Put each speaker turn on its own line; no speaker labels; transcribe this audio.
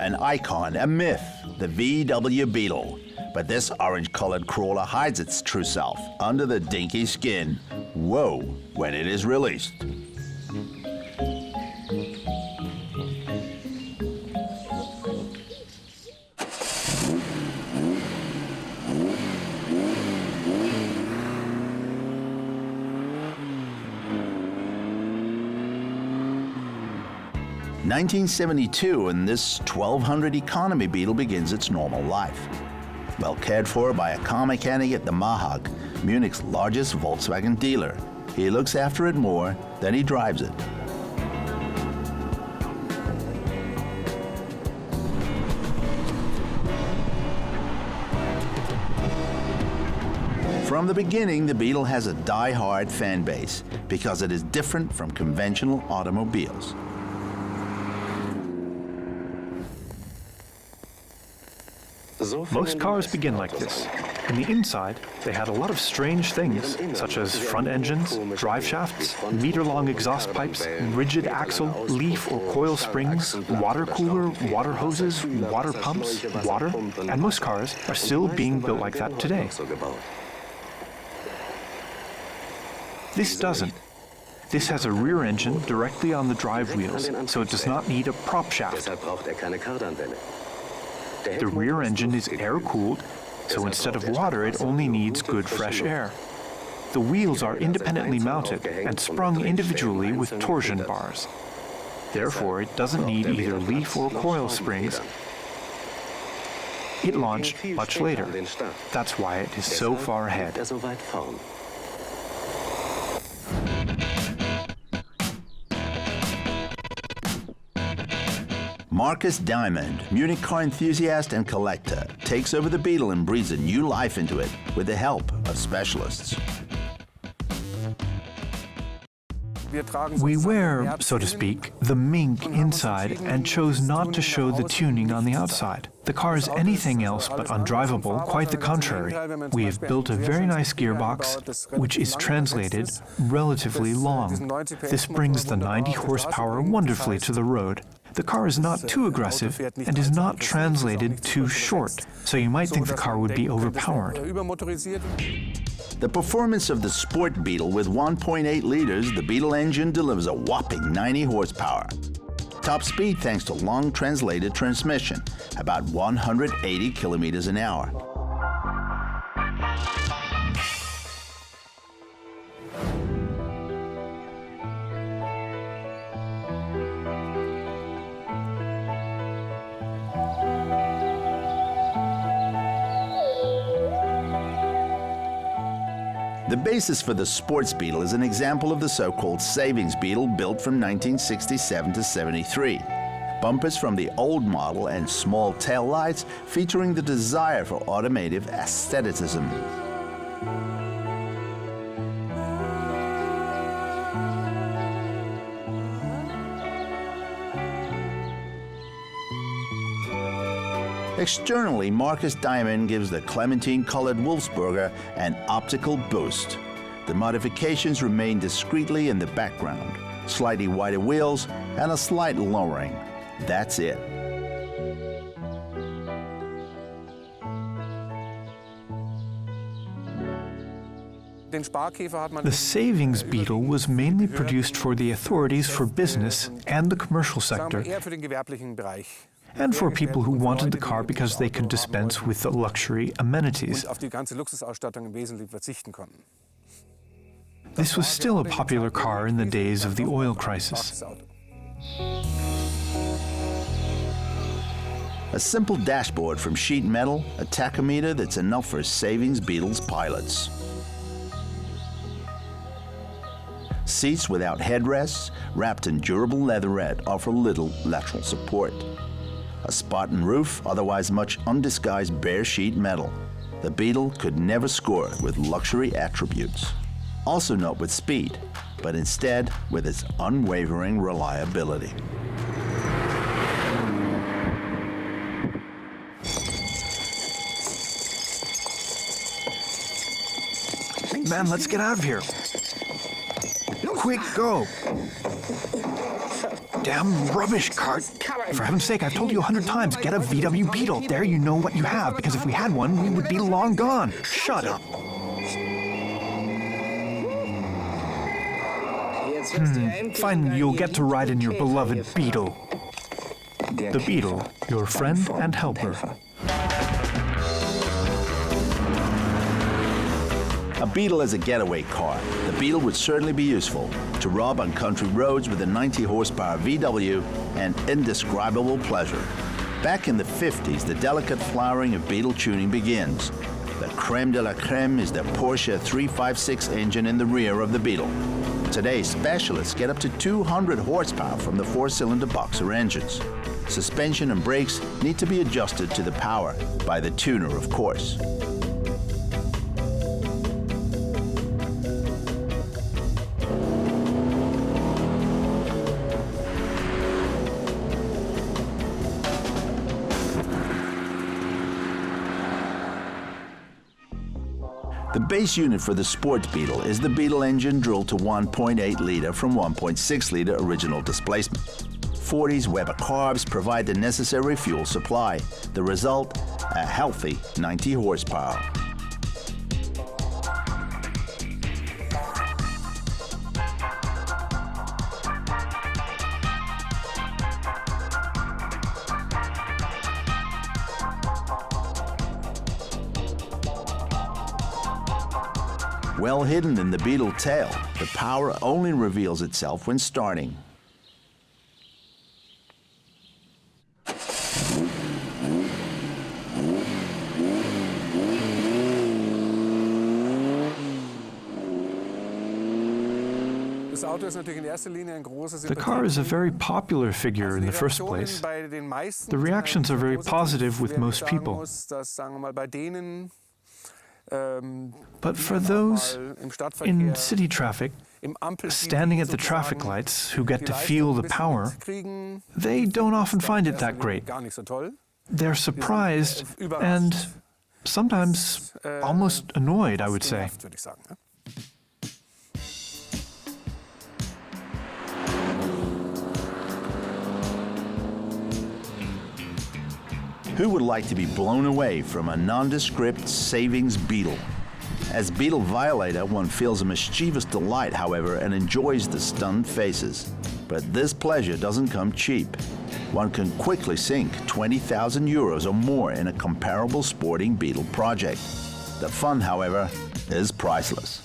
an icon, a myth, the VW Beetle. But this orange-colored crawler hides its true self under the dinky skin. Whoa, when it is released. In 1972, and this 1200 economy Beetle begins its normal life. Well cared for by a car mechanic at the Mahag, Munich's largest Volkswagen dealer. He looks after it more than he drives it. From the beginning, the Beetle has a die-hard fan base because it is different from conventional automobiles.
Most cars begin like this. In the inside, they had a lot of strange things, such as front engines, drive shafts, meter-long exhaust pipes, rigid axle, leaf or coil springs, water cooler, water hoses, water pumps, water, and most cars are still being built like that today. This doesn't. This has a rear engine directly on the drive wheels, so it does not need a prop shaft. The rear engine is air-cooled, so instead of water, it only needs good fresh air. The wheels are independently mounted and sprung individually with torsion bars. Therefore, it doesn't need either leaf or coil springs. It launched much later. That's why it is so far ahead.
Marcus Diamond, Munich car enthusiast and collector, takes over the Beetle and breathes a new life into it with the help of specialists.
We wear, so to speak, the mink inside and chose not to show the tuning on the outside. The car is anything else but undrivable, quite the contrary. We have built a very nice gearbox, which is translated relatively long. This brings the 90 horsepower wonderfully to the road. The car is not too aggressive and is not translated too short, so you might think the car would be overpowered.
The performance of the Sport Beetle with 1.8 liters, the Beetle engine delivers a whopping 90 horsepower. Top speed thanks to long translated transmission, about 180 kilometers an hour. The basis for the Sports Beetle is an example of the so-called Savings Beetle built from 1967 to 73. Bumpers from the old model and small tail lights featuring the desire for automotive aestheticism. Externally, Marcus Diamond gives the clementine-colored Wolfsburger an optical boost. The modifications remain discreetly in the background. Slightly wider wheels and a slight lowering. That's it.
The Savings Beetle was mainly produced for the authorities for business and the commercial sector, and for people who wanted the car because they could dispense with the luxury amenities. This was still a popular car in the days of the oil crisis.
A simple dashboard from sheet metal, a tachometer that's enough for Savings Beetle's pilots. Seats without headrests, wrapped in durable leatherette, offer little lateral support. A Spartan roof, otherwise much undisguised bare sheet metal. The Beetle could never score with luxury attributes. Also not with speed, but instead with its unwavering reliability.
Man, let's get out of here. Quick, go. damn rubbish cart. For heaven's sake, I've told you 100 times, get a VW Beetle. There you know what you have, because if we had one, we would be long gone. Shut up. Finally, you'll get to ride in your beloved Beetle. The Beetle, your friend and helper.
A Beetle is a getaway car. The Beetle would certainly be useful to rob on country roads with a 90-horsepower VW and indescribable pleasure. Back in the 50s, the delicate flowering of Beetle tuning begins. The creme de la creme is the Porsche 356 engine in the rear of the Beetle. Today, specialists get up to 200 horsepower from the four-cylinder boxer engines. Suspension and brakes need to be adjusted to the power by the tuner, of course. The base unit for the Sports Beetle is the Beetle engine drilled to 1.8 litre from 1.6 litre original displacement. 40s Weber carbs provide the necessary fuel supply. The result, a healthy 90 horsepower. Well hidden in the Beetle tail, the power only reveals itself when starting.
The car is a very popular figure in the first place. The reactions are very positive with most people. But for those in city traffic, standing at the traffic lights, who get to feel the power, they don't often find it that great. They're surprised and sometimes almost annoyed, I would say.
Who would like to be blown away from a nondescript savings Beetle? As Beetle violator, one feels a mischievous delight, however, and enjoys the stunned faces. But this pleasure doesn't come cheap. One can quickly sink 20,000 euros or more in a comparable sporting Beetle project. The fun, however, is priceless.